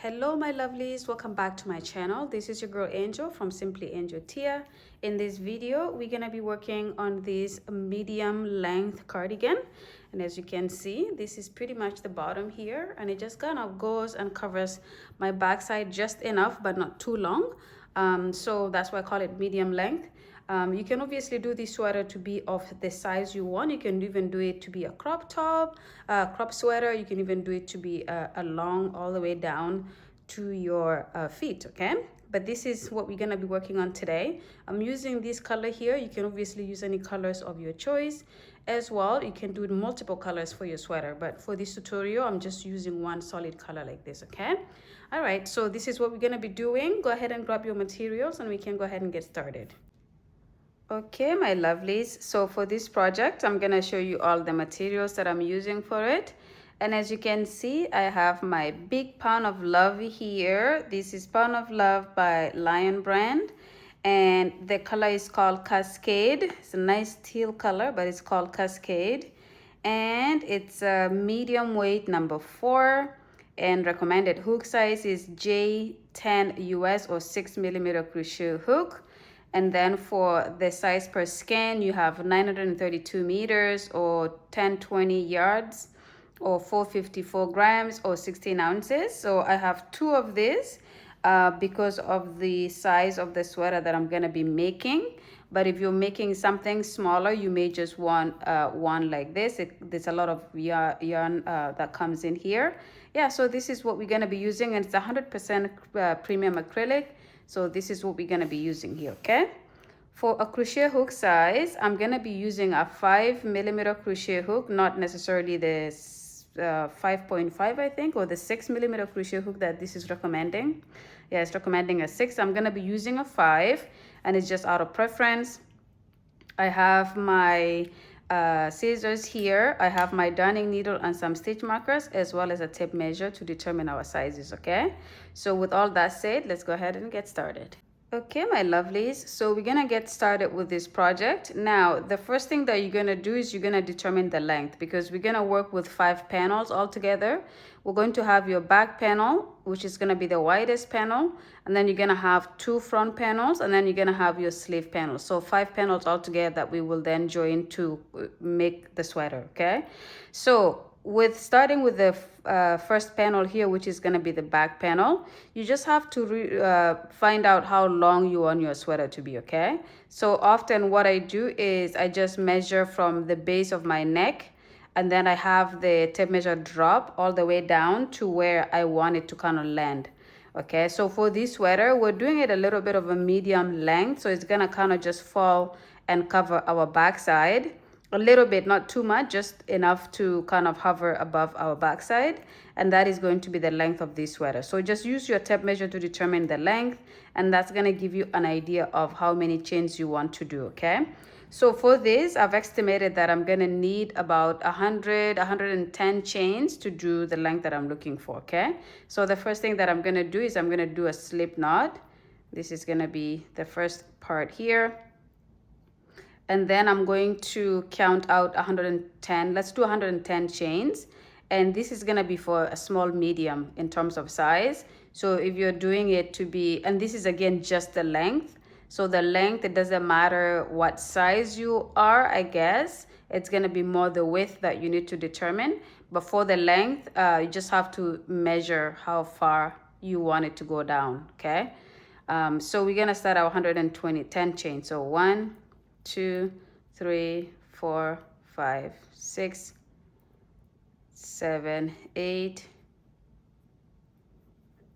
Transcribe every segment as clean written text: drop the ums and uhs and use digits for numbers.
Hello my lovelies, welcome back to my channel. This is your girl Angel from Simply Angel Tia. In this video we're gonna be working on this medium length cardigan, and as you can see, this is pretty much the bottom here, and it just kind of goes and covers my backside just enough but not too long. So that's why I call it medium length. You can obviously do this sweater to be of the size you want. You can even do it to be a crop top, crop sweater. You can even do it to be a long all the way down to your feet, okay? But this is what we're gonna be working on today. I'm using this color here. You can obviously use any colors of your choice as well. You can do multiple colors for your sweater, but for this tutorial, I'm just using one solid color like this, okay? All right, so this is what we're gonna be doing. Go ahead and grab your materials and we can go ahead and get started. Okay, my lovelies, so for this project I'm gonna show you all the materials that I'm using for it. And as you can see, I have my big pound of love here. This is Pound of Love by Lion brand, and the color is called Cascade. It's a nice teal color, but it's called Cascade, and it's a medium weight number 4, and recommended hook size is J10 US or 6mm crochet hook. And then for the size per skein, you have 932 meters or 1020 yards or 454 grams or 16 ounces. So I have 2 of these because of the size of the sweater that I'm gonna be making. But if you're making something smaller, you may just want one like this. There's a lot of yarn that comes in here. Yeah, so this is what we're gonna be using, and it's 100% premium acrylic. So this is what we're gonna be using here, okay? For a crochet hook size, I'm gonna be using a 5mm crochet hook, not necessarily the 5.5, I think, or the 6mm crochet hook that this is recommending. Yeah, it's recommending a 6. I'm gonna be using a 5, and it's just out of preference. I have my scissors here. I have my darning needle and some stitch markers, as well as a tape measure to determine our sizes, okay? So with all that said, let's go ahead and get started. Okay, my lovelies, so we're gonna get started with this project. Now, the first thing that you're gonna do is you're gonna determine the length, because we're gonna work with 5 panels all together. We're going to have your back panel, which is gonna be the widest panel, and then you're gonna have 2 front panels, and then you're gonna have your sleeve panel. So 5 panels all together that we will then join to make the sweater, okay? So with starting with the first panel here, which is going to be the back panel, you just have to find out how long you want your sweater to be, okay? So often what I do is I just measure from the base of my neck, and then I have the tape measure drop all the way down to where I want it to kind of land. Okay, so for this sweater, we're doing it a little bit of a medium length, so it's gonna kind of just fall and cover our backside a little bit, not too much, just enough to kind of hover above our backside, and that is going to be the length of this sweater. So just use your tape measure to determine the length, and that's going to give you an idea of how many chains you want to do, okay? So for this, I've estimated that I'm going to need about 110 chains to do the length that I'm looking for, okay? So the first thing that I'm going to do is I'm going to do a slip knot. This is going to be the first part here. And then I'm going to count out 110. Let's do 110 chains. And this is going to be for a small medium in terms of size. So if you're doing it to be, and this is again just the length. So the length, it doesn't matter what size you are, I guess. It's going to be more the width that you need to determine. But for the length, you just have to measure how far you want it to go down, okay? So we're going to start at 10 chains. So 1, 2, 3, 4, 5, 6, 7, 8,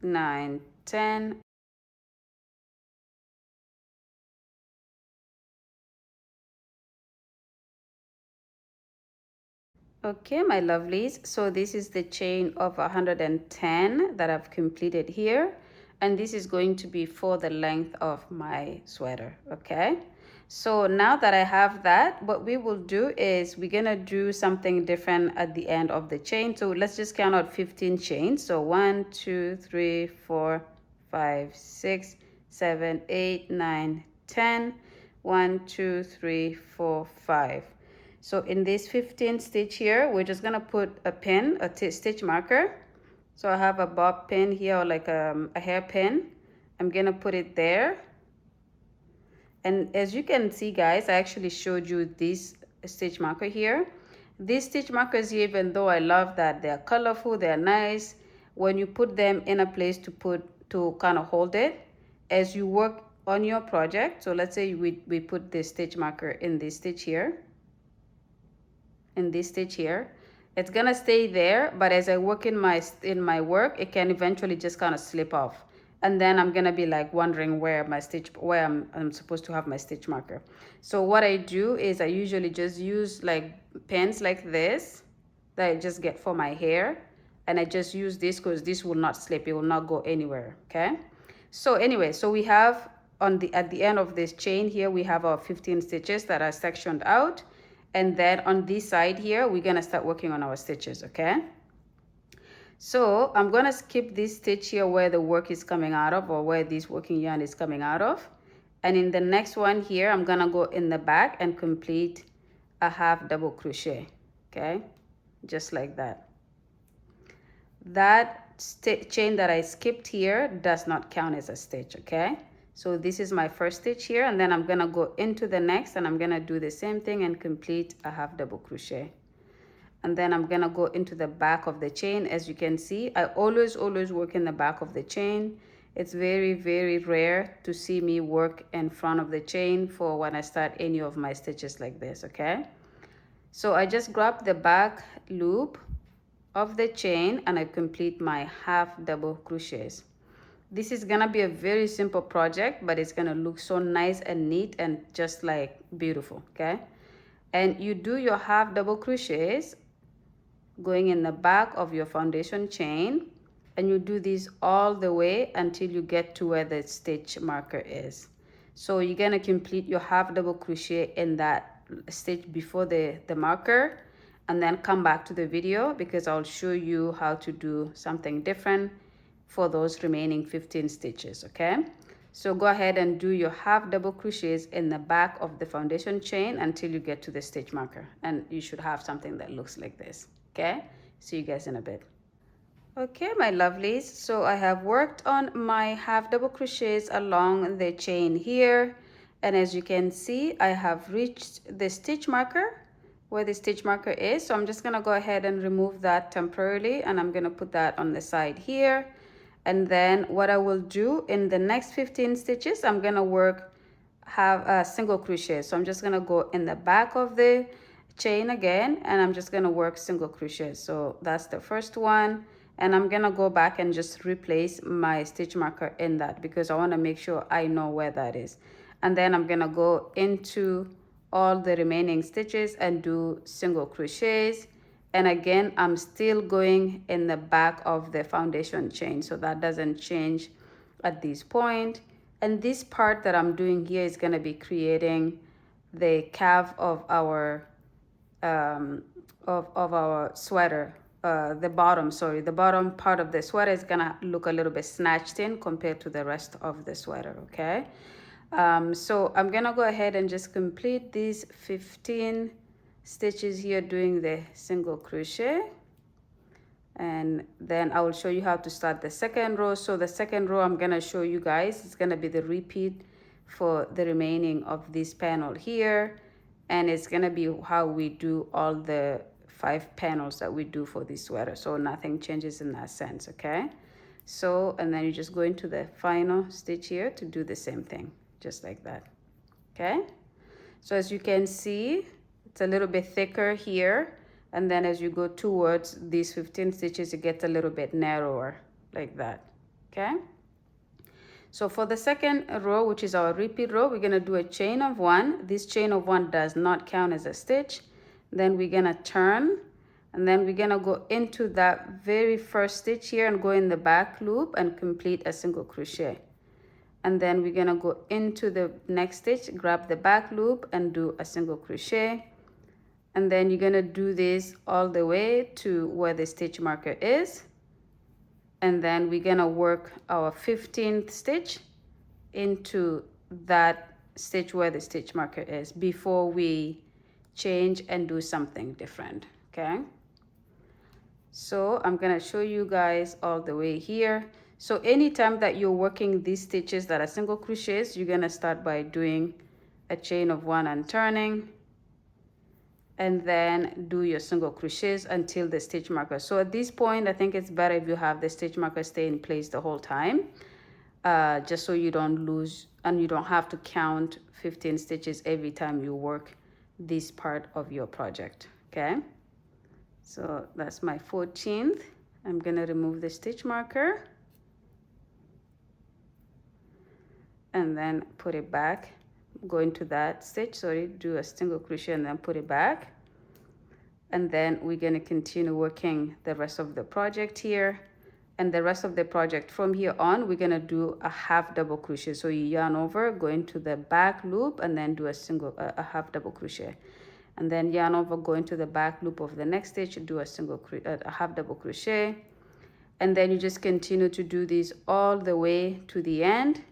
9, 10. Okay, my lovelies, so this is the chain of 110 that I've completed here, and this is going to be for the length of my sweater, okay? So now that I have that, what we will do is we're gonna do something different at the end of the chain. So let's just count out 15 chains. So 1, 2, 3, 4, 5, 6, 7, 8, 9, 10. 1, 2, 3, 4, 5. So in this 15 stitch here, we're just gonna put a pin, a stitch marker, So I have a bob pin here, or like a hairpin. I'm gonna put it there. And as you can see, guys, I actually showed you this stitch marker here. These stitch markers here, even though I love that they're colorful, they're nice, when you put them in a place to kind of hold it, as you work on your project, so let's say we put this stitch marker in this stitch here, it's gonna stay there, but as I work in my work, it can eventually just kind of slip off, and then I'm gonna be like wondering where I'm supposed to have my stitch marker. So what I do is I usually just use like pins like this that I just get for my hair, and I just use this because this will not slip, it will not go anywhere. Okay, so anyway, so we have at the end of this chain here, we have our 15 stitches that are sectioned out. And then on this side here, we're gonna start working on our stitches, okay? So I'm gonna skip this stitch here where the work is coming out of, or where this working yarn is coming out of. And in the next one here, I'm gonna go in the back and complete a half double crochet, okay? Just like that. That chain that I skipped here does not count as a stitch, okay? So this is my first stitch here, and then I'm gonna go into the next, and I'm gonna do the same thing and complete a half double crochet. And then I'm gonna go into the back of the chain. As you can see, I always work in the back of the chain. It's very, very rare to see me work in front of the chain for when I start any of my stitches like this, okay? So I just grab the back loop of the chain and I complete my half double crochets. This is gonna be a very simple project, but it's gonna look so nice and neat and just like beautiful, okay? And you do your half double crochets going in the back of your foundation chain, and you do this all the way until you get to where the stitch marker is. So you're gonna complete your half double crochet in that stitch before the marker, and then come back to the video because I'll show you how to do something different for those remaining 15 stitches, okay? So go ahead and do your half double crochets in the back of the foundation chain until you get to the stitch marker, and you should have something that looks like this, okay? See you guys in a bit. Okay, my lovelies, so I have worked on my half double crochets along the chain here, and as you can see, I have reached the stitch marker where the stitch marker is. So I'm just gonna go ahead and remove that temporarily, and I'm gonna put that on the side here. And then what I will do in the next 15 stitches, I'm gonna have a single crochet. So I'm just gonna go in the back of the chain again, and I'm just gonna work single crochet. So that's the first one, and I'm gonna go back and just replace my stitch marker in that because I want to make sure I know where that is. And then I'm gonna go into all the remaining stitches and do single crochets. And again, I'm still going in the back of the foundation chain, so that doesn't change at this point. And this part that I'm doing here is gonna be creating the calf of our sweater. The bottom part of the sweater is gonna look a little bit snatched in compared to the rest of the sweater, okay? So I'm gonna go ahead and just complete these 15 stitches here doing the single crochet, and then I will show you how to start the second row. So the second row I'm gonna show you guys, it's gonna be the repeat for the remaining of this panel here, and it's gonna be how we do all the 5 panels that we do for this sweater, so nothing changes in that sense, okay? So, and then you just go into the final stitch here to do the same thing, just like that, okay? So as you can see, it's a little bit thicker here, and then as you go towards these 15 stitches, it gets a little bit narrower like that, okay? So for the second row, which is our repeat row, we're gonna do a chain of 1. This chain of 1 does not count as a stitch. Then we're gonna turn, and then we're gonna go into that very first stitch here and go in the back loop and complete a single crochet. And then we're gonna go into the next stitch, grab the back loop and do a single crochet. And then you're gonna do this all the way to where the stitch marker is. And then we're gonna work our 15th stitch into that stitch where the stitch marker is before we change and do something different, okay? So I'm gonna show you guys all the way here. So anytime that you're working these stitches that are single crochets, you're gonna start by doing a chain of 1 and turning, and then do your single crochets until the stitch marker. So at this point, I think it's better if you have the stitch marker stay in place the whole time, just so you don't lose and you don't have to count 15 stitches every time you work this part of your project. Okay, so that's my 14th. I'm gonna remove the stitch marker and then put it back, go into that stitch, sorry, do a single crochet and then put it back. And then we're going to continue working the rest of the project here. And the rest of the project from here on, we're going to do a half double crochet. So you yarn over, go into the back loop and then do a half double crochet, and then yarn over, go into the back loop of the next stitch, do a half double crochet, and then you just continue to do this all the way to the end.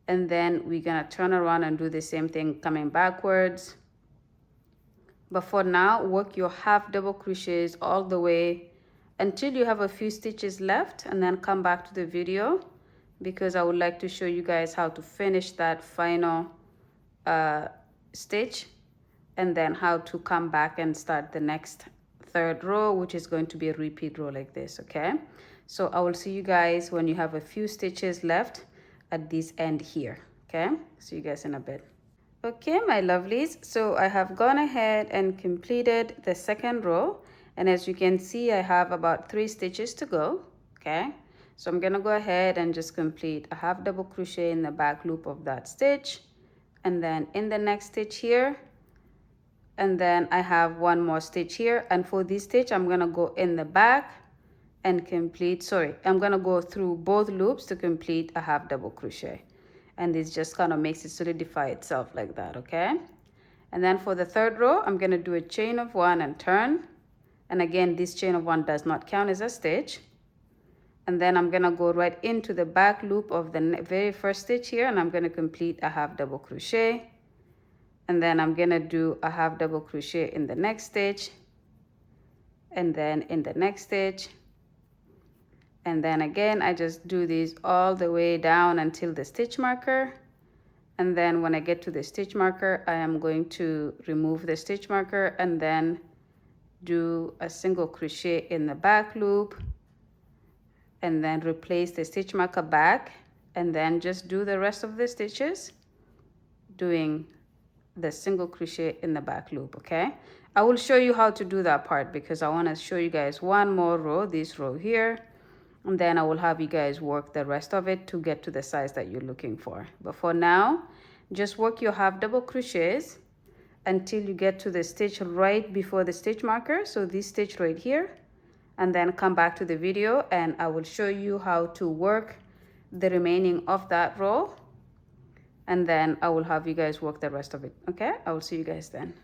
And then we're gonna turn around and do the same thing coming backwards. But for now, work your half double crochets all the way until you have a few stitches left, and then come back to the video because I would like to show you guys how to finish that final stitch, and then how to come back and start the next third row, which is going to be a repeat row like this. Okay, so I will see you guys when you have a few stitches left at this end here. Okay, see you guys in a bit. Okay, my lovelies, so I have gone ahead and completed the second row, and as you can see, I have about 3 stitches to go. Okay, so I'm gonna go ahead and just complete a half double crochet in the back loop of that stitch, and then in the next stitch here, and then I have 1 more stitch here. And for this stitch, I'm gonna go in the back and complete, I'm gonna go through both loops to complete a half double crochet, and this just kind of makes it solidify itself like that. Okay, and then for the third row, I'm gonna do a chain of 1 and turn, and again this chain of 1 does not count as a stitch. And then I'm gonna go right into the back loop of the very first stitch here, and I'm gonna complete a half double crochet, and then I'm gonna do a half double crochet in the next stitch, and then in the next stitch, and then again I just do this all the way down until the stitch marker. And then when I get to the stitch marker, I am going to remove the stitch marker and then do a single crochet in the back loop, and then replace the stitch marker back, and then just do the rest of the stitches doing the single crochet in the back loop. Okay, I will show you how to do that part because I want to show you guys one more row, this row here, and then I will have you guys work the rest of it to get to the size that you're looking for. But for now, just work your half double crochets until you get to the stitch right before the stitch marker, so this stitch right here, and then come back to the video and I will show you how to work the remaining of that row, and then I will have you guys work the rest of it. Okay, I will see you guys then.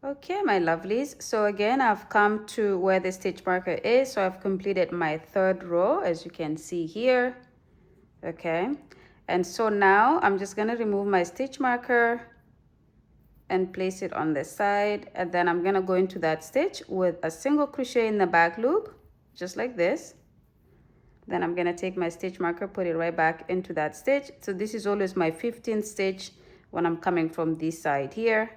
Okay, my lovelies, so again I've come to where the stitch marker is, so I've completed my third row as you can see here. Okay, and so now I'm just going to remove my stitch marker and place it on the side, and then I'm going to go into that stitch with a single crochet in the back loop just like this. Then I'm going to take my stitch marker, put it right back into that stitch. So this is always my 15th stitch when I'm coming from this side here.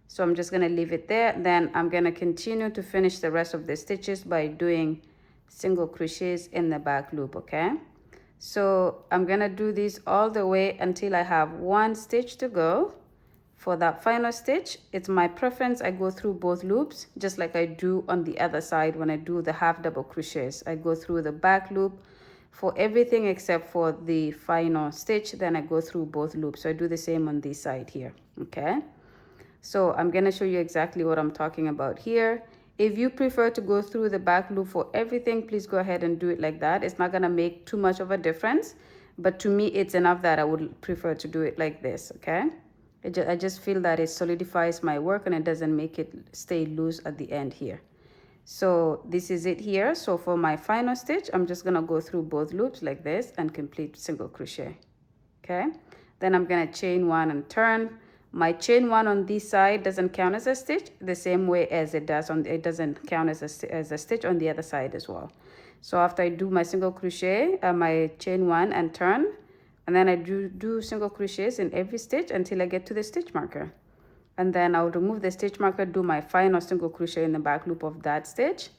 So I'm just going to leave it there. Then I'm going to continue to finish the rest of the stitches by doing single crochets in the back loop. Okay, so I'm going to do this all the way until I have 1 stitch to go. For that final stitch, it's my preference I go through both loops just like I do on the other side when I do the half double crochets. I go through the back loop for everything except for the final stitch, then I go through both loops. So I do the same on this side here. Okay, so I'm going to show you exactly what I'm talking about here. If you prefer to go through the back loop for everything, please go ahead and do it like that. It's not going to make too much of a difference, but to me it's enough that I would prefer to do it like this. Okay, I just feel that it solidifies my work and it doesn't make it stay loose at the end here. So this is it here. So for my final stitch, I'm just going to go through both loops like this and complete single crochet. Okay, then I'm going to chain 1 and turn, my chain 1 on this side doesn't count as a stitch the same way as it does on, it doesn't count as a stitch on the other side as well. So after I do my single crochet, my chain 1 and turn, and then I do single crochets in every stitch until I get to the stitch marker. And then I'll remove the stitch marker, do my final single crochet in the back loop of that stitch,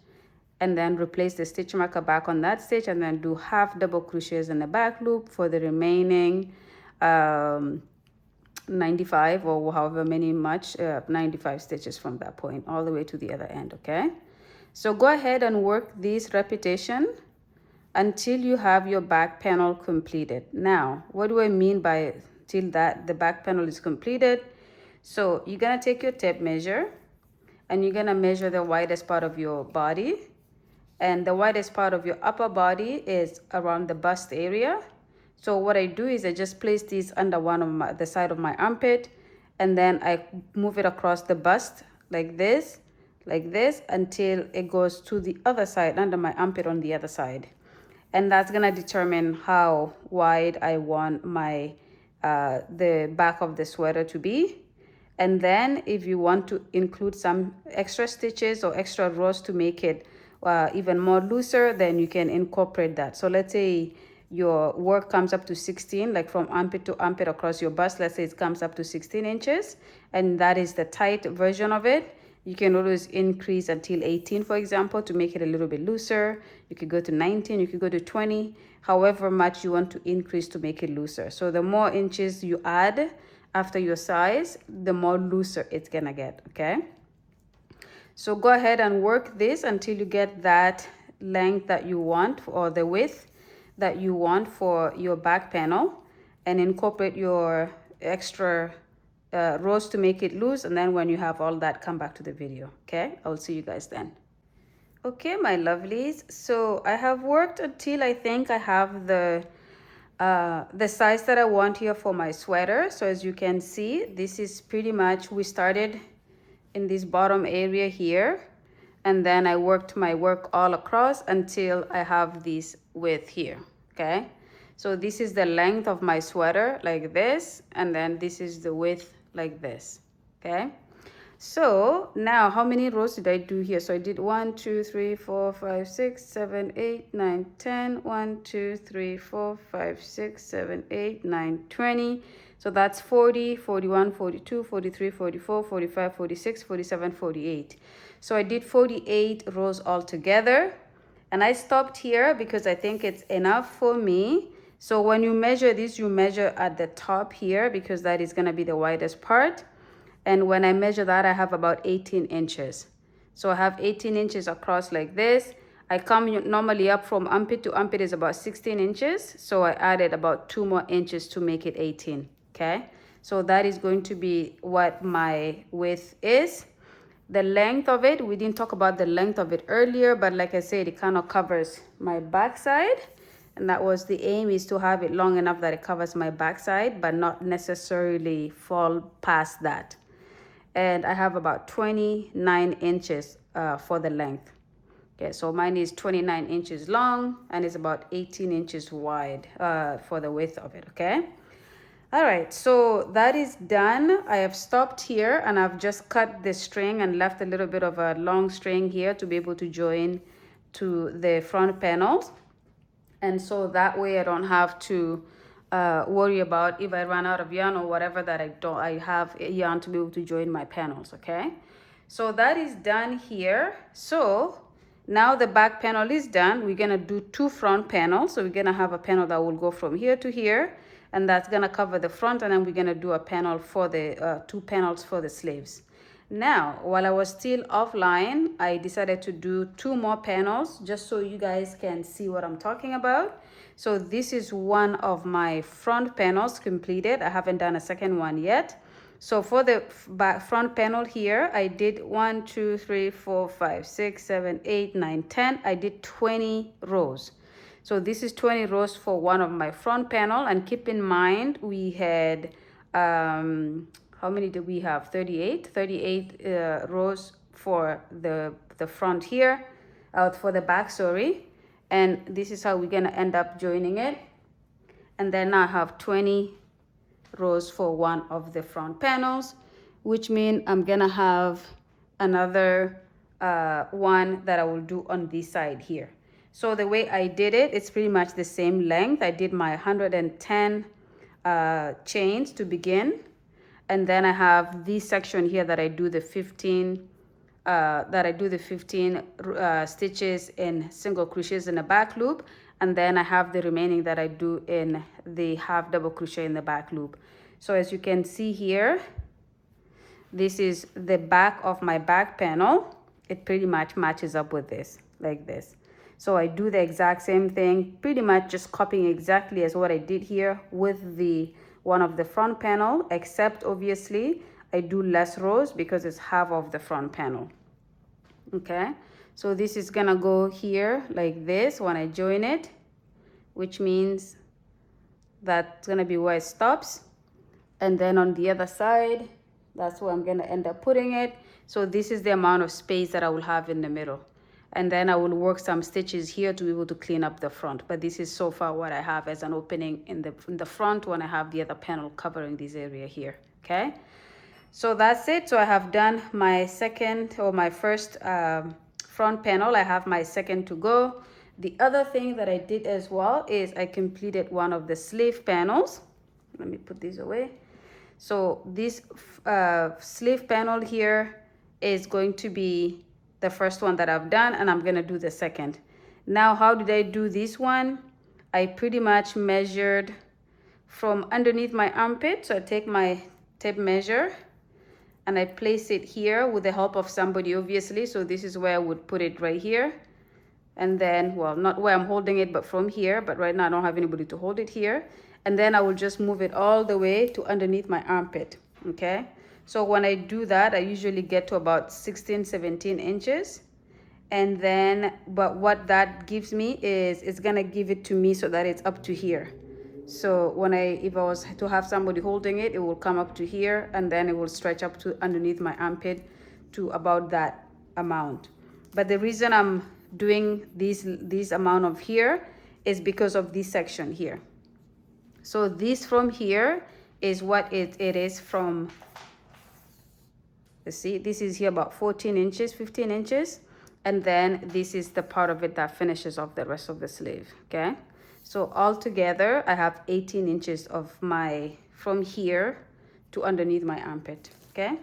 and then replace the stitch marker back on that stitch, and then do half double crochets in the back loop for the remaining 95 or however many 95 stitches from that point all the way to the other end. Okay, so go ahead and work this repetition until you have your back panel completed. Now, what do I mean by till that the back panel is completed? So you're gonna take your tape measure and you're gonna measure the widest part of your body, and the widest part of your upper body is around the bust area. So what I do is I just place these under one of the side of my armpit, and then I move it across the bust like this until it goes to the other side under my armpit on the other side. And that's gonna determine how wide I want my the back of the sweater to be. And then if you want to include some extra stitches or extra rows to make it even more looser, then you can incorporate that. So let's say your work comes up to 16, like from armpit to armpit across your bust. Let's say it comes up to 16 inches, and that is the tight version of it. You can always increase until 18, for example, to make it a little bit looser. You could go to 19, you could go to 20, however much you want to increase to make it looser. So the more inches you add after your size, the more looser it's gonna get, okay? So go ahead and work this until you get that length that you want, or the width that you want for your back panel, and incorporate your extra rows to make it loose. And then when you have all that, come back to the video. Okay, I'll see you guys then. Okay, my lovelies, so I have worked until I think I have the size that I want here for my sweater. So as you can see, this is pretty much, we started in this bottom area here, and then I worked my work all across until I have this width here. Okay, so this is the length of my sweater like this, and then this is the width like this. Okay, so now how many rows did I do here? So I did 1 2 3 4 5 6 7 8 9 10 1 2 3 4 5 6 7 8 9 20. So that's 40, 41, 42, 43, 44, 45, 46, 47, 48. So I did 48 rows altogether, and I stopped here because I think it's enough for me. So when you measure this, you measure at the top here because that is gonna be the widest part. And when I measure that, I have about 18 inches. So I have 18 inches across like this. I come normally up from armpit to armpit is about 16 inches. So I added about 2 more inches to make it 18, okay? So that is going to be what my width is. The length of it, we didn't talk about the length of it earlier, but like I said, it kind of covers my backside. And that was the aim, is to have it long enough that it covers my backside, but not necessarily fall past that. And I have about 29 inches for the length. Okay, so mine is 29 inches long and it's about 18 inches wide for the width of it, okay? All right, so that is done. I have stopped here and I've just cut the string and left a little bit of a long string here to be able to join to the front panels. And so that way I don't have to worry about if I run out of yarn or whatever, that I have yarn to be able to join my panels, okay? So that is done here. So now the back panel is done. We're gonna do 2 front panels. So we're gonna have a panel that will go from here to here, and that's gonna cover the front, and then we're gonna do a panel for the 2 panels for the sleeves. Now, while I was still offline, I decided to do 2 more panels just so you guys can see what I'm talking about. So this is one of my front panels completed. I haven't done a second one yet. So for the back front panel here, I did 1 2 3 4 5 6 7 8 9 10. I did 20 rows. So this is 20 rows for one of my front panel, and keep in mind we had how many did we have? 38 rows for the front here, for the back, sorry. And this is how we're gonna end up joining it. And then I have 20 rows for one of the front panels, which means I'm gonna have another one that I will do on this side here. So the way I did it, it's pretty much the same length. I did my 110 chains to begin, and then I have this section here that I do the 15 stitches in single crochets in the back loop, and then I have the remaining that I do in the half double crochet in the back loop. So as you can see here, this is the back of my back panel. It pretty much matches up with this, like this. So I do the exact same thing, pretty much just copying exactly as what I did here with the one of the front panel, except obviously I do less rows because it's half of the front panel. Okay, so this is gonna go here like this when I join it, which means that's gonna be where it stops. And then on the other side, that's where I'm gonna end up putting it. So this is the amount of space that I will have in the middle. And then I will work some stitches here to be able to clean up the front. But this is so far what I have as an opening in the front when I have the other panel covering this area here, okay? So that's it. So I have done my second or my first front panel. I have my second to go. The other thing that I did as well is I completed one of the sleeve panels. Let me put this away. So this sleeve panel here is going to be the first one that I've done, and I'm gonna do the second. Now, how did I do this one? I pretty much measured from underneath my armpit. So I take my tape measure and I place it here with the help of somebody, obviously. So this is where I would put it right here. And then, well, not where I'm holding it, but from here. But right now I don't have anybody to hold it here. And then I will just move it all the way to underneath my armpit, okay? So when I do that, I usually get to about 16, 17 inches. And then, but what that gives me is, it's gonna give it to me so that it's up to here. So when if I was to have somebody holding it, it will come up to here, and then it will stretch up to underneath my armpit to about that amount. But the reason I'm doing this amount of here is because of this section here. So this from here is what it is from, let's see, this is here about 14 inches, 15 inches. And then this is the part of it that finishes off the rest of the sleeve, okay? So altogether, I have 18 inches of my, from here to underneath my armpit, okay?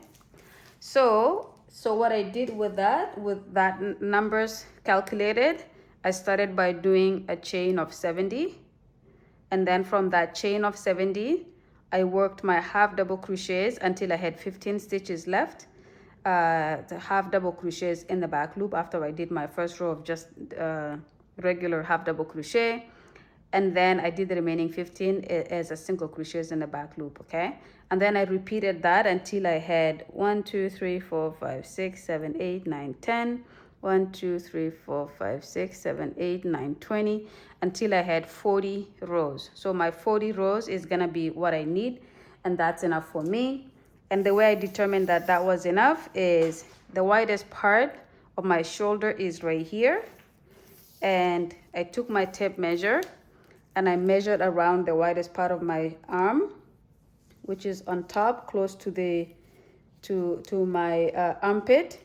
So what I did with that numbers calculated, I started by doing a chain of 70. And then from that chain of 70, I worked my half double crochets until I had 15 stitches left. The half double crochets in the back loop after I did my first row of just regular half double crochet. And then I did the remaining 15 as a single crochets in the back loop, okay? And then I repeated that until I had 1, 2, 3, 4, 5, 6, 7, 8, 9, 10. 1, 2, 3, 4, 5, 6, 7, 8, 9, 20, until I had 40 rows. So my 40 rows is gonna be what I need, and that's enough for me. And the way I determined that that was enough is the widest part of my shoulder is right here. And I took my tape measure and I measured around the widest part of my arm, which is on top, close to the to my armpit.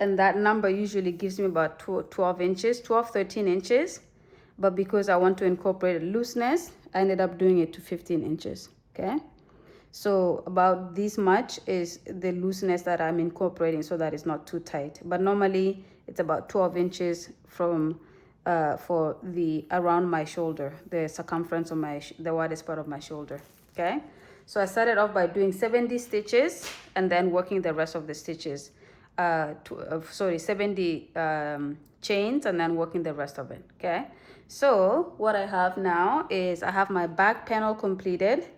And that number usually gives me about 12 inches, 12, 13 inches. But because I want to incorporate looseness, I ended up doing it to 15 inches, okay? So about this much is the looseness that I'm incorporating so that it's not too tight. But normally it's about 12 inches from for the around my shoulder, the circumference of the widest part of my shoulder, okay? So I started off by doing 70 stitches and then working the rest of the stitches. 70 chains and then working the rest of it, okay? So what I have now is I have my back panel completed.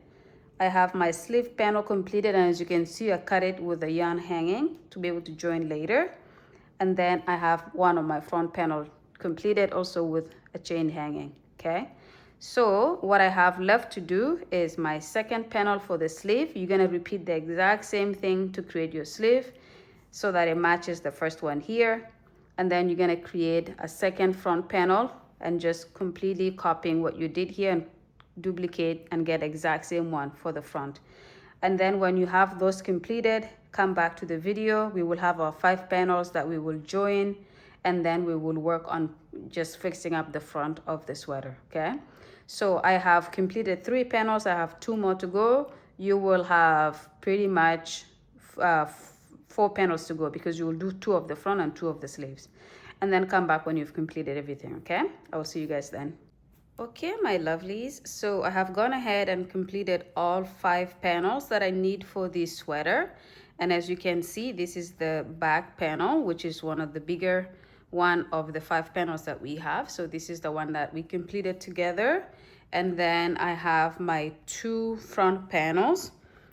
I have my sleeve panel completed, and as you can see, I cut it with the yarn hanging to be able to join later. And then I have one of my front panel completed also with a chain hanging, okay? So what I have left to do is my second panel for the sleeve. You're gonna repeat the exact same thing to create your sleeve so that it matches the first one here. And then you're gonna create a second front panel and just completely copying what you did here and duplicate and get exact same one for the front. And then when you have those completed, come back to the video. We will have our 5 panels that we will join, and then we will work on just fixing up the front of the sweater. Okay, so I have completed 3 panels. I have 2 more to go. You will have pretty much 4 panels to go, because you will do 2 of the front and 2 of the sleeves, and then come back when you've completed everything. Okay, I will see you guys then. Okay, my lovelies, so I have gone ahead and completed all 5 panels that I need for this sweater. And as you can see, this is the back panel, which is one of the bigger one of the 5 panels that we have. So this is the one that we completed together. And then I have my 2 front panels.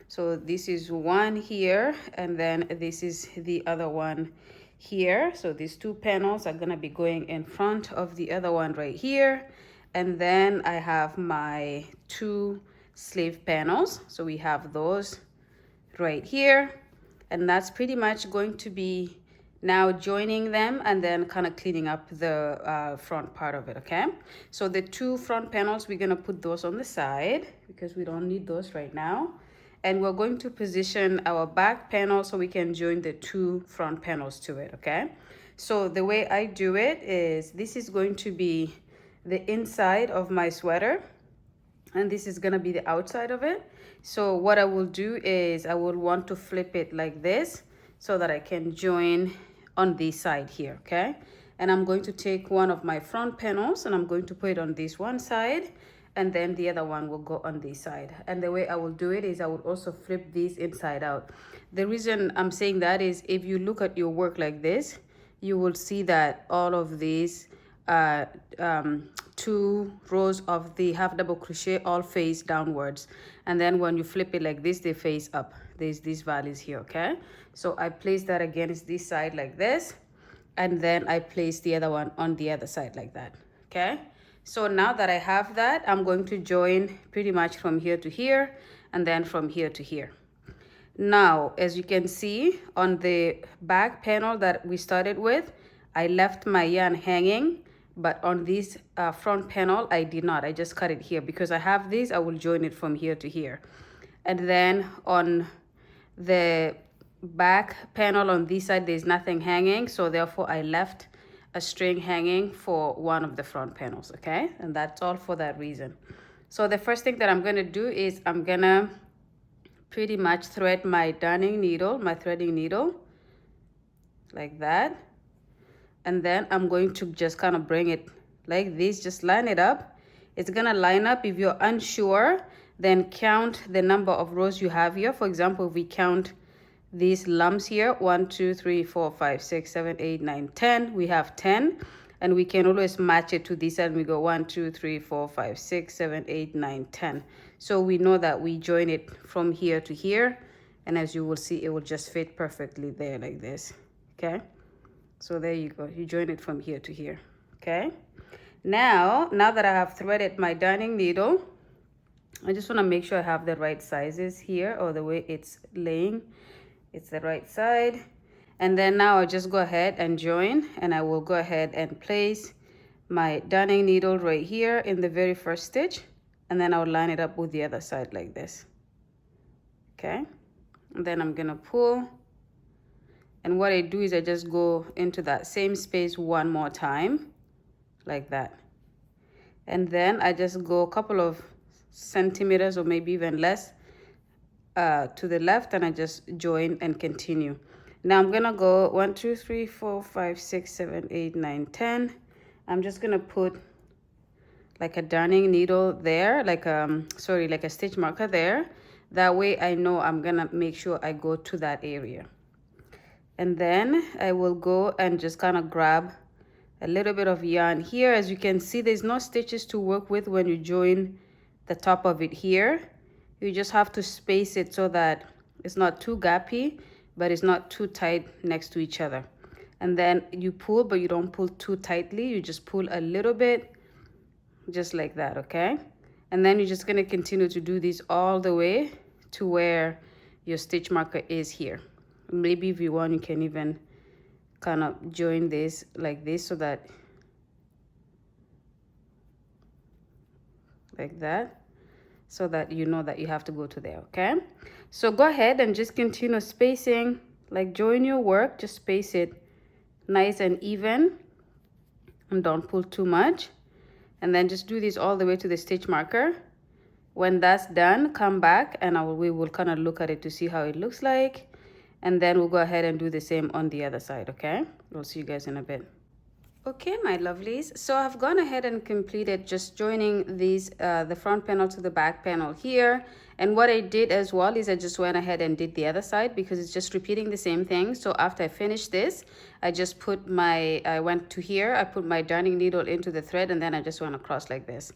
So this is one here, and then this is the other one here. So these 2 panels are gonna be going in front of the other one right here. And then I have my 2 sleeve panels. So we have those right here. And that's pretty much going to be now joining them and then kind of cleaning up the front part of it, okay? So the 2 front panels, we're gonna put those on the side because we don't need those right now. And we're going to position our back panel so we can join the 2 front panels to it, okay? So the way I do it is, this is going to be the inside of my sweater, and this is gonna be the outside of it. So what I will do is I will want to flip it like this so that I can join on this side here, okay? And I'm going to take one of my front panels and I'm going to put it on this one side, and then the other one will go on this side. And the way I will do it is I will also flip this inside out. The reason I'm saying that is, if you look at your work like this, you will see that all of these 2 rows of the half double crochet all face downwards, and then when you flip it like this, they face up. There's these valleys here, okay? So I place that against this side like this, and then I place the other one on the other side like that, okay? So now that I have that, I'm going to join pretty much from here to here, and then from here to here. Now, as you can see on the back panel that we started with, I left my yarn hanging, but on this front panel, I did not. I just cut it here because I have this. I will join it from here to here. And then on the back panel on this side, there's nothing hanging. So therefore, I left a string hanging for one of the front panels, okay? And that's all for that reason. So the first thing that I'm gonna do is I'm gonna pretty much thread my darning needle, my threading needle, like that. And then I'm going to just kind of bring it like this, just line it up. It's gonna line up. If you're unsure, then count the number of rows you have here. For example, if we count these lumps here, 1, 2, 3, 4, 5, 6, 7, 8, 9, 10, we have 10. And we can always match it to this side. We go 1, 2, 3, 4, 5, 6, 7, 8, 9, 10. So we know that we join it from here to here. And as you will see, it will just fit perfectly there like this, okay? So there you go, you join it from here to here, okay? Now that I have threaded my darning needle, I just wanna make sure I have the right sizes here, or the way it's laying, it's the right side. And then now I'll just go ahead and join, and I will go ahead and place my darning needle right here in the very first stitch, and then I'll line it up with the other side like this, okay? And then I'm gonna pull. And what I do is I just go into that same space one more time, like that. And then I just go a couple of centimeters or maybe even less to the left, and I just join and continue. Now I'm gonna go 1, 2, 3, 4, 5, 6, 7, 8, 9, 10. I'm just gonna put like a darning needle there, like a stitch marker there. That way I know I'm gonna make sure I go to that area. And then I will go and just kind of grab a little bit of yarn here. As you can see, there's no stitches to work with when you join the top of it here. You just have to space it so that it's not too gappy, but it's not too tight next to each other. And then you pull, but you don't pull too tightly. You just pull a little bit, just like that, okay? And then you're just gonna continue to do this all the way to where your stitch marker is here. Maybe if you want, you can even kind of join this like this, so that, like that. so that you know that you have to go to there. Okay, so go ahead and just continue spacing, like join your work, just space it nice and even, and don't pull too much. And then just do this all the way to the stitch marker. When that's done, come back and we will kind of look at it to see how it looks like. And then we'll go ahead and do the same on the other side, okay? We'll see you guys in a bit. Okay, my lovelies, so I've gone ahead and completed just joining these the front panel to the back panel here. And what I did as well is I just went ahead and did the other side because it's just repeating the same thing. So after I finished this, I just put I went to here, I put my darning needle into the thread, and then I just went across like this.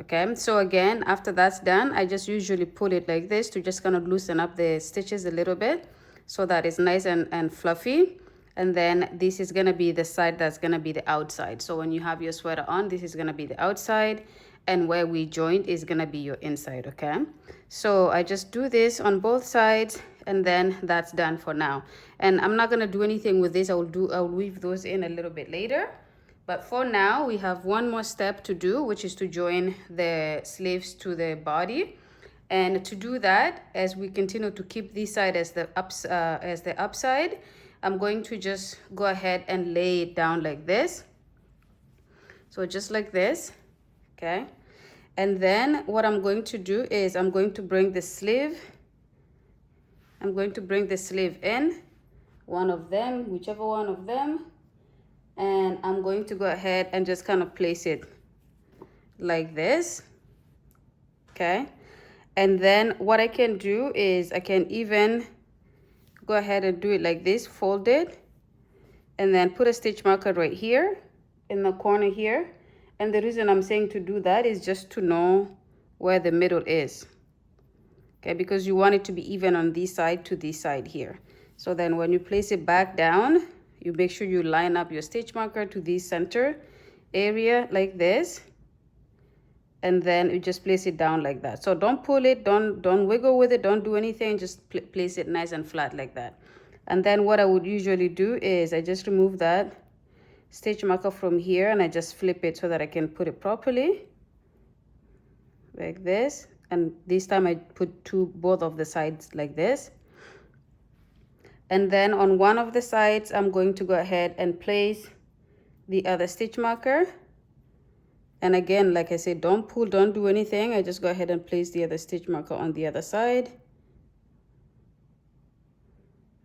Okay, so again, after that's done, I just usually pull it like this to just kind of loosen up the stitches a little bit so that it's nice and fluffy. And then this is going to be the side that's going to be the outside. So when you have your sweater on, this is going to be the outside, and where we joined is going to be your inside. Okay, so I just do this on both sides, and then that's done for now. And I'm not going to do anything with this. I'll weave those in a little bit later, but for now we have one more step to do, which is to join the sleeves to the body. And to do that, as we continue to keep this side as the upside, I'm going to just go ahead and lay it down like this. So just like this, okay? And then what I'm going to do is I'm going to bring the sleeve. I'm going to bring the sleeve in, one of them, whichever one of them. And I'm going to go ahead and just kind of place it like this, okay? And then what I can do is I can even go ahead and do it like this, fold it, and then put a stitch marker right here in the corner here. And the reason I'm saying to do that is just to know where the middle is, okay? Because you want it to be even on this side to this side here. So then when you place it back down, you make sure you line up your stitch marker to the center area like this. And then you just place it down like that. So don't pull it, don't wiggle with it, don't do anything, just place it nice and flat like that. And then what I would usually do is I just remove that stitch marker from here, and I just flip it so that I can put it properly like this. And this time I put both of the sides like this. And then on one of the sides, I'm going to go ahead and place the other stitch marker. And again, like I said, don't pull, don't do anything. I just go ahead and place the other stitch marker on the other side.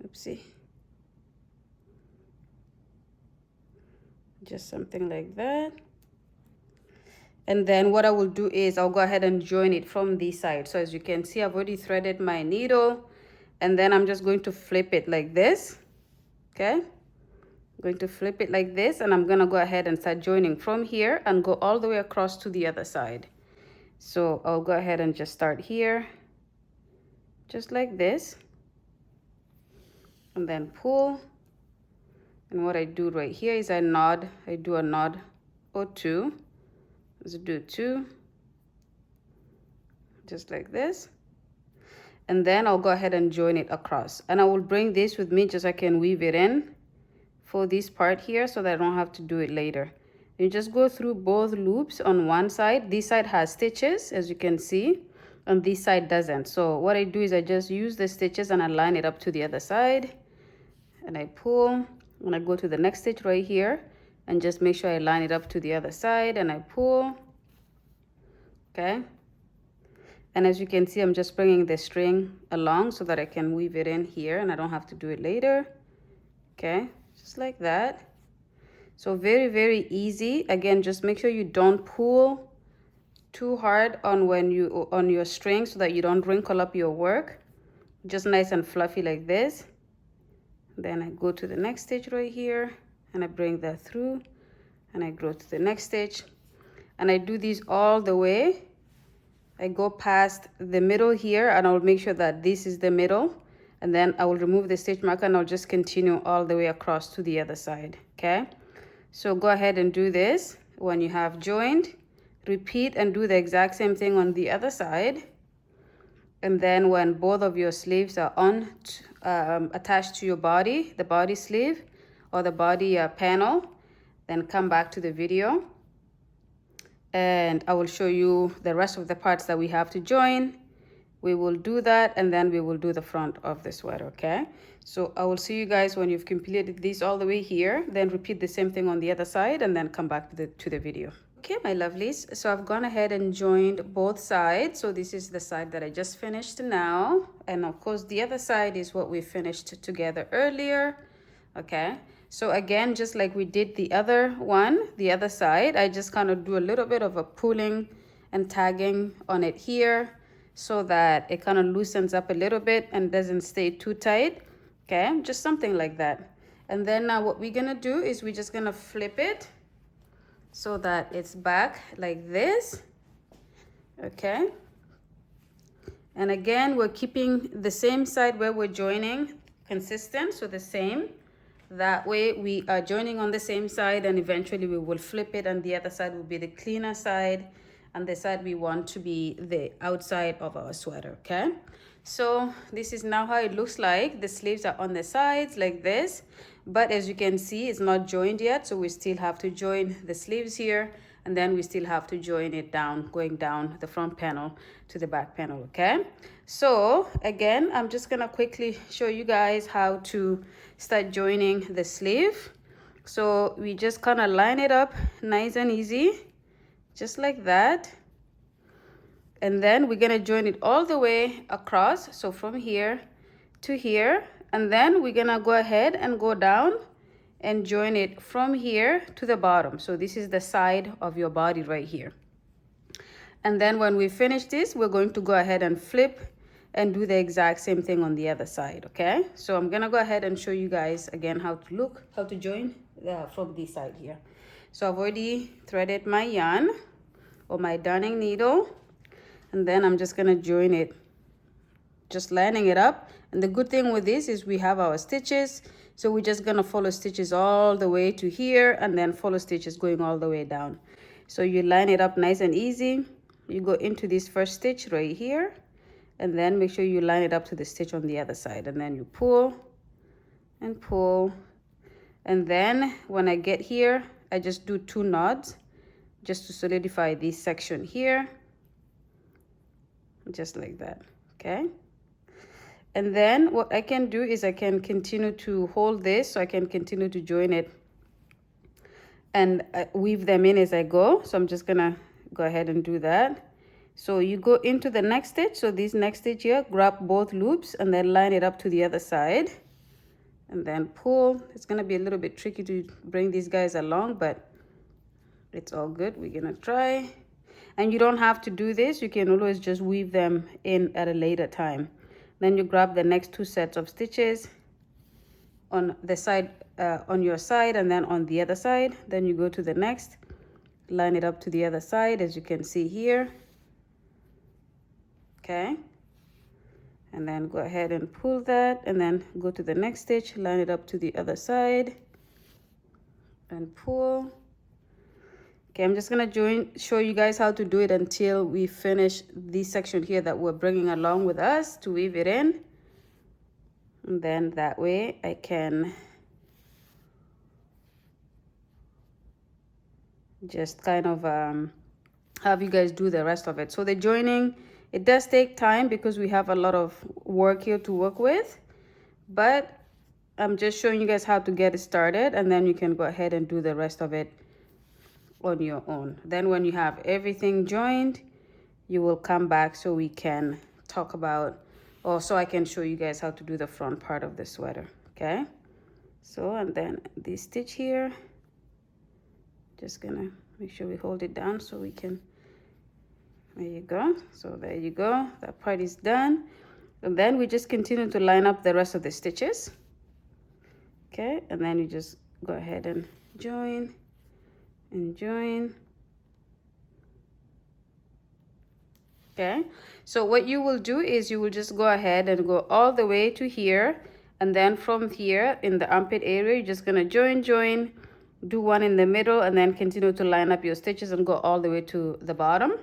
Oopsie. Just something like that. And then what I will do is I'll go ahead and join it from this side. So as you can see, I've already threaded my needle, and then I'm just going to flip it like this, okay? I'm going to flip it like this, and I'm going to go ahead and start joining from here and go all the way across to the other side. So I'll go ahead and just start here, just like this, and then pull. And what I do right here is I do a knot or two. Let's do two, just like this. And then I'll go ahead and join it across. And I will bring this with me just so I can weave it in for this part here so that I don't have to do it later. You just go through both loops on one side. This side has stitches, as you can see, and this side doesn't. So what I do is I just use the stitches and I line it up to the other side. And I pull, and I go to the next stitch right here and just make sure I line it up to the other side, and I pull, okay? And as you can see, I'm just bringing the string along so that I can weave it in here and I don't have to do it later, okay? Just like that. So very, very easy. Again, just make sure you don't pull too hard on your string so that you don't wrinkle up your work. Just nice and fluffy like this. Then I go to the next stitch right here and I bring that through and I go to the next stitch, and I do these all the way. I go past the middle here and I'll make sure that this is the middle, and then I will remove the stitch marker and I'll just continue all the way across to the other side, okay? So go ahead and do this. When you have joined, repeat and do the exact same thing on the other side. And then when both of your sleeves are attached to your body, the body sleeve or the body panel, then come back to the video and I will show you the rest of the parts that we have to join. We will do that, and then we will do the front of the sweater. Okay, so I will see you guys when you've completed this all the way here. Then repeat the same thing on the other side, and then come back to the video. Okay, my lovelies, so I've gone ahead and joined both sides. So this is the side that I just finished now, and of course the other side is what we finished together earlier. Okay, so again, just like we did the other one, the other side, I just kind of do a little bit of a pulling and tagging on it here so that it kind of loosens up a little bit and doesn't stay too tight. Okay, just something like that. And then now what we're gonna do is we're just gonna flip it so that it's back like this. Okay, and again, we're keeping the same side where we're joining consistent, so the same. That way we are joining on the same side, and eventually we will flip it, and the other side will be the cleaner side, and the side we want to be the outside of our sweater. Okay, so this is now how it looks like. The sleeves are on the sides like this, but as you can see, it's not joined yet, so we still have to join the sleeves here, and then we still have to join it down, going down the front panel to the back panel. Okay, so again, I'm just gonna quickly show you guys how to start joining the sleeve. So we just kind of line it up nice and easy, just like that, and then we're gonna join it all the way across, so from here to here, and then we're gonna go ahead and go down and join it from here to the bottom. So this is the side of your body right here. And then when we finish this, we're going to go ahead and flip and do the exact same thing on the other side. Okay, so I'm gonna go ahead and show you guys again how to join from this side here. So I've already threaded my yarn or my darning needle, and then I'm just gonna join it, just lining it up. And the good thing with this is we have our stitches, so we're just gonna follow stitches all the way to here, and then follow stitches going all the way down. So you line it up nice and easy. You go into this first stitch right here, and then make sure you line it up to the stitch on the other side, and then you pull and pull. And then when I get here, I just do 2 knots just to solidify this section here, just like that. Okay, and then what I can do is I can continue to hold this, so I can continue to join it and weave them in as I go. So I'm just gonna go ahead and do that. So you go into the next stitch, so this next stitch here, grab both loops and then line it up to the other side, and then pull. It's gonna be a little bit tricky to bring these guys along, but it's all good. We're gonna try. And you don't have to do this, you can always just weave them in at a later time. Then you grab the next 2 sets of stitches on the side, on your side, and then on the other side. Then you go to the next, line it up to the other side, as you can see here. Okay, and then go ahead and pull that, and then go to the next stitch, line it up to the other side, and pull. Okay, I'm just gonna show you guys how to do it until we finish this section here that we're bringing along with us to weave it in. And then that way I can just kind of have you guys do the rest of it. So the joining, it does take time because we have a lot of work here to work with, but I'm just showing you guys how to get it started, and then you can go ahead and do the rest of it on your own. Then when you have everything joined, you will come back so we can talk about, or so I can show you guys how to do the front part of the sweater. Okay, so and then this stitch here, just gonna make sure we hold it down so we can, there you go. So there you go, that part is done. And then we just continue to line up the rest of the stitches. Okay, and then you just go ahead and join and join. Okay, so what you will do is you will just go ahead and go all the way to here, and then from here in the armpit area, you're just gonna join, do 1 in the middle, and then continue to line up your stitches and go all the way to the bottom.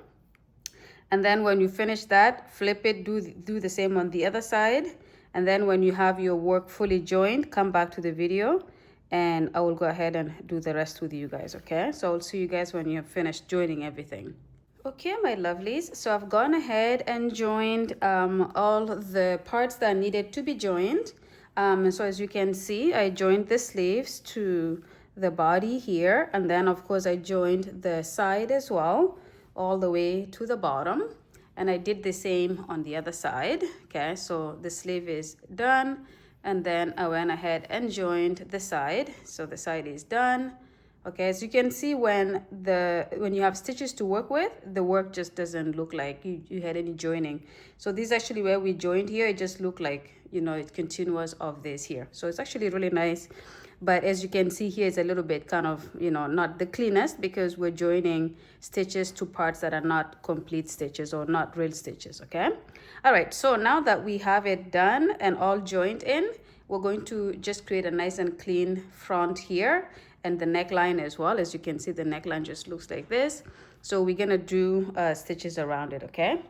And then when you finish that, flip it, do the same on the other side. And then when you have your work fully joined, come back to the video and I will go ahead and do the rest with you guys, okay? So I'll see you guys when you're finished joining everything. Okay, my lovelies, so I've gone ahead and joined all the parts that needed to be joined. So as you can see, I joined the sleeves to the body here, and then of course I joined the side as well, all the way to the bottom. And I did the same on the other side. Okay, so the sleeve is done, and then I went ahead and joined the side. So the side is done. Okay, as you can see, when you have stitches to work with, the work just doesn't look like you had any joining. So this is actually where we joined here. It just looked like, you know, it's continuous of this here. So it's actually really nice. But as you can see here, it's a little bit kind of, you know, not the cleanest, because we're joining stitches to parts that are not complete stitches or not real stitches. Okay, all right, so now that we have it done and all joined in, we're going to just create a nice and clean front here, and the neckline as well. As you can see, the neckline just looks like this. So we're gonna do stitches around it. Okay,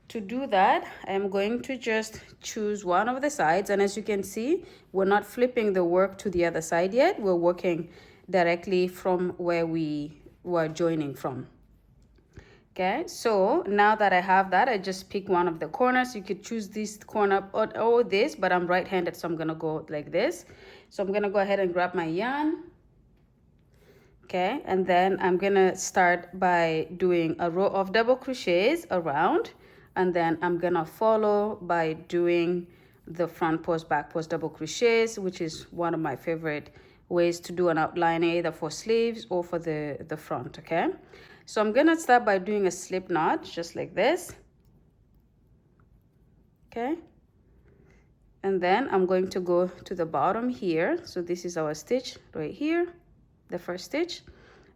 to do that, I'm going to just choose one of the sides, and as you can see, we're not flipping the work to the other side yet. We're working directly from where we were joining from. Okay, so now that I have that, I just pick one of the corners. You could choose this corner or this, but I'm right-handed, so I'm gonna go like this. So I'm gonna go ahead and grab my yarn. Okay, and then I'm gonna start by doing a row of double crochets around, and then I'm gonna follow by doing the front post, back post double crochets, which is one of my favorite ways to do an outline, either for sleeves or for the front. Okay, so I'm gonna start by doing a slip knot just like this. Okay, and then I'm going to go to the bottom here. So this is our stitch right here, the first stitch.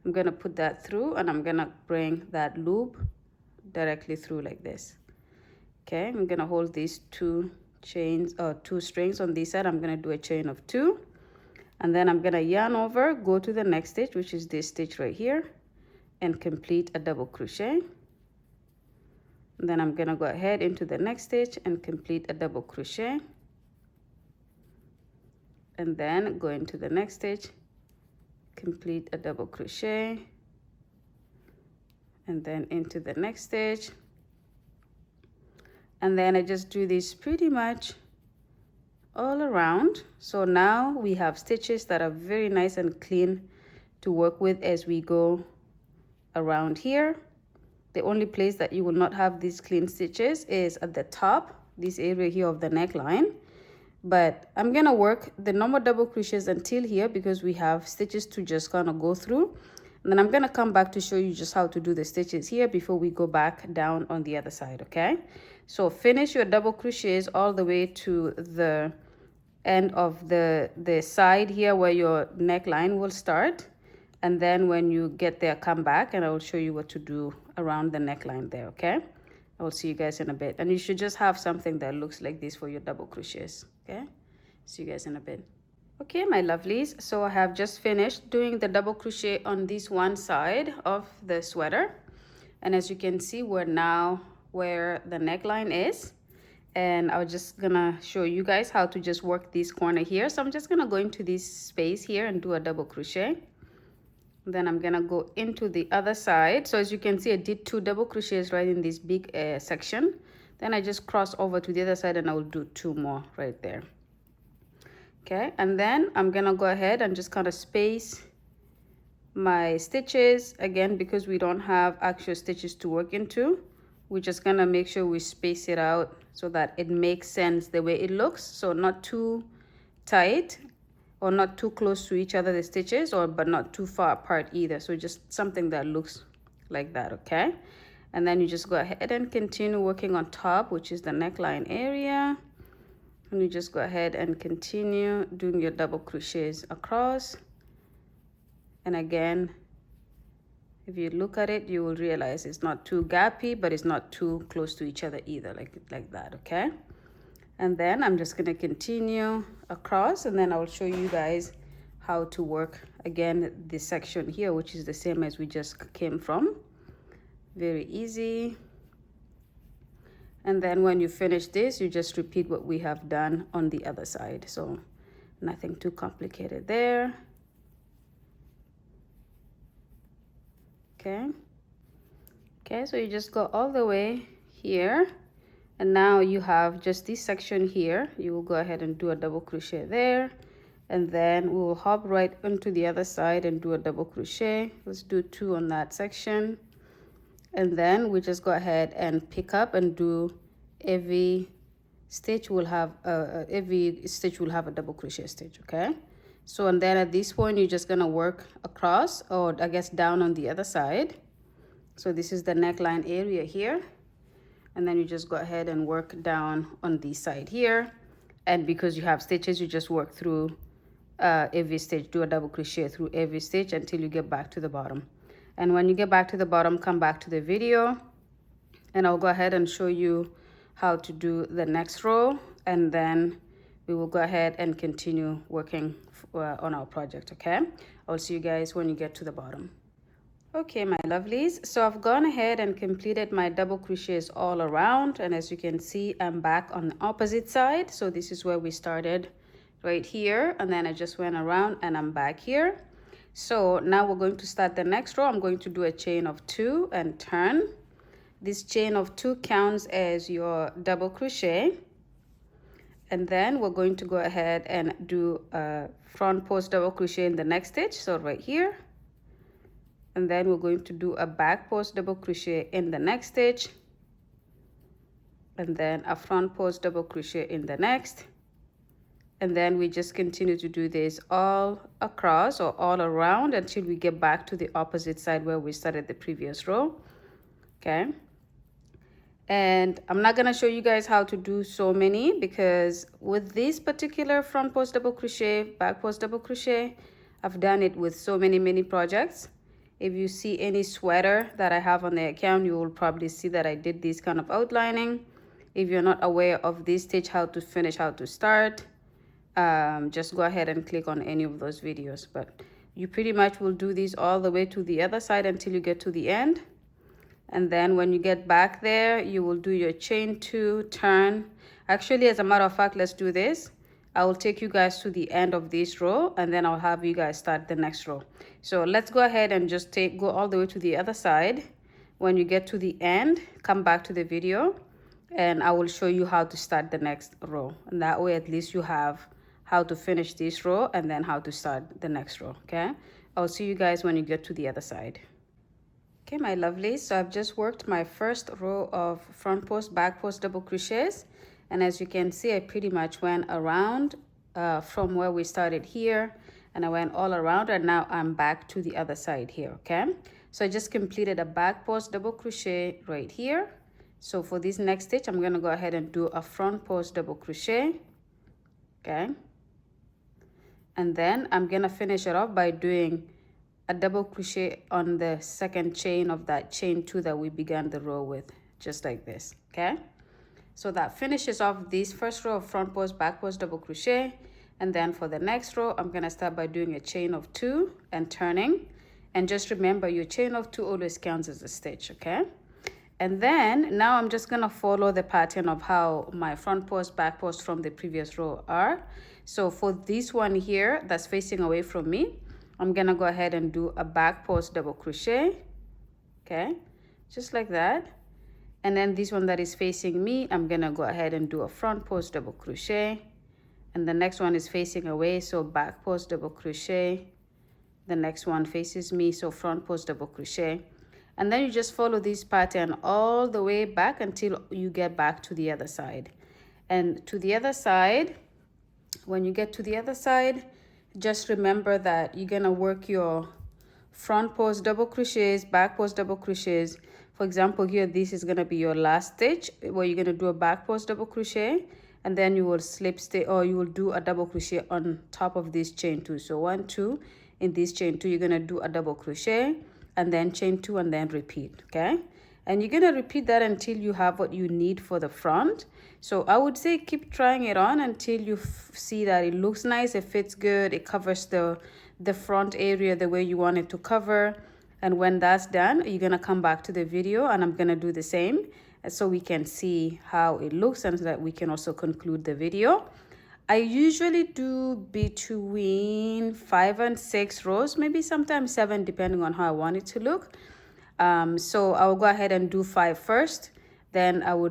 I'm gonna put that through, and I'm gonna bring that loop directly through like this. Okay, I'm gonna hold these two strings on this side. I'm gonna do a chain of 2, and then I'm gonna yarn over, go to the next stitch, which is this stitch right here, and complete a double crochet. And then I'm gonna go ahead into the next stitch and complete a double crochet, and then go into the next stitch, complete a double crochet, and then into the next stitch. And then I just do this pretty much all around. So now we have stitches that are very nice and clean to work with as we go around here. The only place that you will not have these clean stitches is at the top, this area here of the neckline. But I'm gonna work the normal double crochets until here, because we have stitches to just kind of go through. And then I'm gonna come back to show you just how to do the stitches here before we go back down on the other side. Okay, so finish your double crochets all the way to the end of the side here where your neckline will start. And then when you get there, come back and I will show you what to do around the neckline there. Okay, I will see you guys in a bit. And you should just have something that looks like this for your double crochets. Okay, see you guys in a bit. Okay, my lovelies, so I have just finished doing the double crochet on this one side of the sweater, and as you can see, we're now where the neckline is, and I was just gonna show you guys how to just work this corner here. So I'm just gonna go into this space here and do a double crochet. Then I'm gonna go into the other side. So as you can see, I did 2 double crochets right in this big section. Then I just cross over to the other side and I will do 2 more right there. Okay, and then I'm gonna go ahead and just kind of space my stitches again, because we don't have actual stitches to work into. We're just gonna make sure we space it out so that it makes sense the way it looks. So not too tight or not too close to each other, the stitches, but not too far apart either. So just something that looks like that. Okay, and then you just go ahead and continue working on top, which is the neckline area, and you just go ahead and continue doing your double crochets across. And again, if you look at it, you will realize it's not too gappy, but it's not too close to each other either, like that. Okay, and then I'm just going to continue across, and then I will show you guys how to work again this section here, which is the same as we just came from. Very easy. And then when you finish this, you just repeat what we have done on the other side. So nothing too complicated there. Okay, so you just go all the way here, and now you have just this section here. You will go ahead and do a double crochet there, and then we will hop right into the other side and do a double crochet. Let's do 2 on that section, and then we just go ahead and pick up and do every stitch will have a double crochet stitch. Okay, so and then at this point you're just gonna work across, or I guess down on the other side. So this is the neckline area here, and then you just go ahead and work down on this side here, and because you have stitches, you just work through every stitch, do a double crochet through every stitch until you get back to the bottom. And when you get back to the bottom, come back to the video, and I'll go ahead and show you how to do the next row, and then we will go ahead and continue working on our project. Okay, I'll see you guys when you get to the bottom. Okay, my lovelies, so I've gone ahead and completed my double crochets all around, and as you can see, I'm back on the opposite side. So this is where we started, right here, and then I just went around and I'm back here. So now we're going to start the next row. I'm going to do a chain of 2 and turn. This chain of 2 counts as your double crochet, and then we're going to go ahead and do a front post double crochet in the next stitch, so right here. And then we're going to do a back post double crochet in the next stitch, and then a front post double crochet in the next, and then we just continue to do this all across or all around until we get back to the opposite side where we started the previous row. Okay, and I'm not gonna show you guys how to do so many, because with this particular front post double crochet, back post double crochet, I've done it with so many projects. If you see any sweater that I have on the account, you will probably see that I did this kind of outlining. If you're not aware of this stitch, how to finish, how to start, just go ahead and click on any of those videos. But you pretty much will do this all the way to the other side until you get to the end. And then when you get back there, you will do your chain 2, turn. Actually, as a matter of fact, let's do this. I will take you guys to the end of this row, and then I'll have you guys start the next row. So let's go ahead and just go all the way to the other side. When you get to the end, come back to the video, and I will show you how to start the next row. And that way, at least you have how to finish this row and then how to start the next row. Okay, I'll see you guys when you get to the other side. Okay, my lovelies, so I've just worked my first row of front post, back post double crochets. And as you can see, I pretty much went around from where we started here, and I went all around, and now I'm back to the other side here. Okay, so I just completed a back post double crochet right here. So for this next stitch, I'm gonna go ahead and do a front post double crochet. Okay, and then I'm gonna finish it off by doing a double crochet on the second chain of that chain 2 that we began the row with, just like this. Okay, so that finishes off this first row of front post, back post double crochet. And then for the next row, I'm gonna start by doing a chain of 2 and turning. And just remember, your chain of 2 always counts as a stitch. Okay, and then now I'm just gonna follow the pattern of how my front post, back post from the previous row are. So for this one here that's facing away from me, I'm gonna go ahead and do a back post double crochet. Okay, just like that. And then this one that is facing me, I'm gonna go ahead and do a front post double crochet. And the next one is facing away, so back post double crochet. The next one faces me, so front post double crochet. And then you just follow this pattern all the way back until you get back to the other side. And to the other side, when you get to the other side, just remember that you're gonna work your front post double crochets, back post double crochets. For example, here, this is gonna be your last stitch where you're gonna do a back post double crochet, and then you will slip stitch, or you will do a double crochet on top of this chain 2. So 1, 2, in this chain 2, you're gonna do a double crochet, and then chain 2, and then repeat. Okay, and you're gonna repeat that until you have what you need for the front. So I would say keep trying it on until you see that it looks nice, it fits good, it covers the front area the way you want it to cover. And when that's done, you're gonna come back to the video, and I'm gonna do the same so we can see how it looks, and so that we can also conclude the video. I usually do between 5 and 6 rows, maybe sometimes 7, depending on how I want it to look. So I will go ahead and do 5 first. Then I will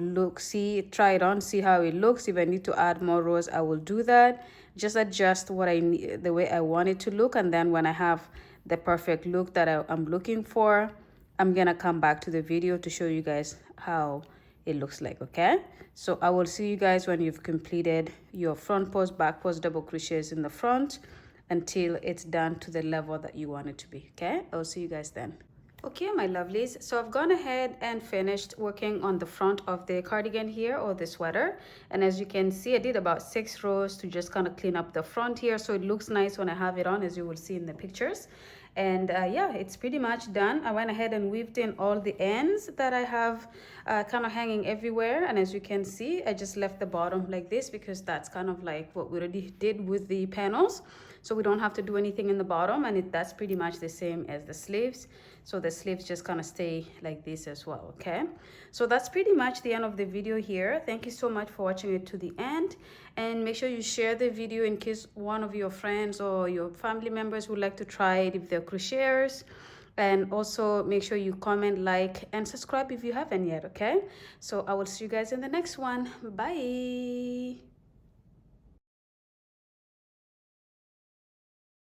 try it on, see how it looks. If I need to add more rows, I will do that. Just adjust what I need, the way I want it to look. And then when I have the perfect look that I'm looking for, I'm gonna come back to the video to show you guys how it looks like. Okay, so I will see you guys when you've completed your front post, back post, double crochets in the front until it's done to the level that you want it to be. Okay, I'll see you guys then. Okay, my lovelies, so I've gone ahead and finished working on the front of the cardigan here, or the sweater. And as you can see, I did about 6 rows to just kind of clean up the front here, so it looks nice when I have it on, as you will see in the pictures. And yeah, it's pretty much done. I went ahead and weaved in all the ends that I have kind of hanging everywhere. And as you can see, I just left the bottom like this because that's kind of like what we already did with the panels. So we don't have to do anything in the bottom, and that's pretty much the same as the sleeves. So the sleeves just kind of stay like this as well. Okay, so that's pretty much the end of the video here. Thank you so much for watching it to the end, and make sure you share the video in case one of your friends or your family members would like to try it if they're crocheters. And also make sure you comment, like, and subscribe if you haven't yet. Okay, so I will see you guys in the next one. Bye.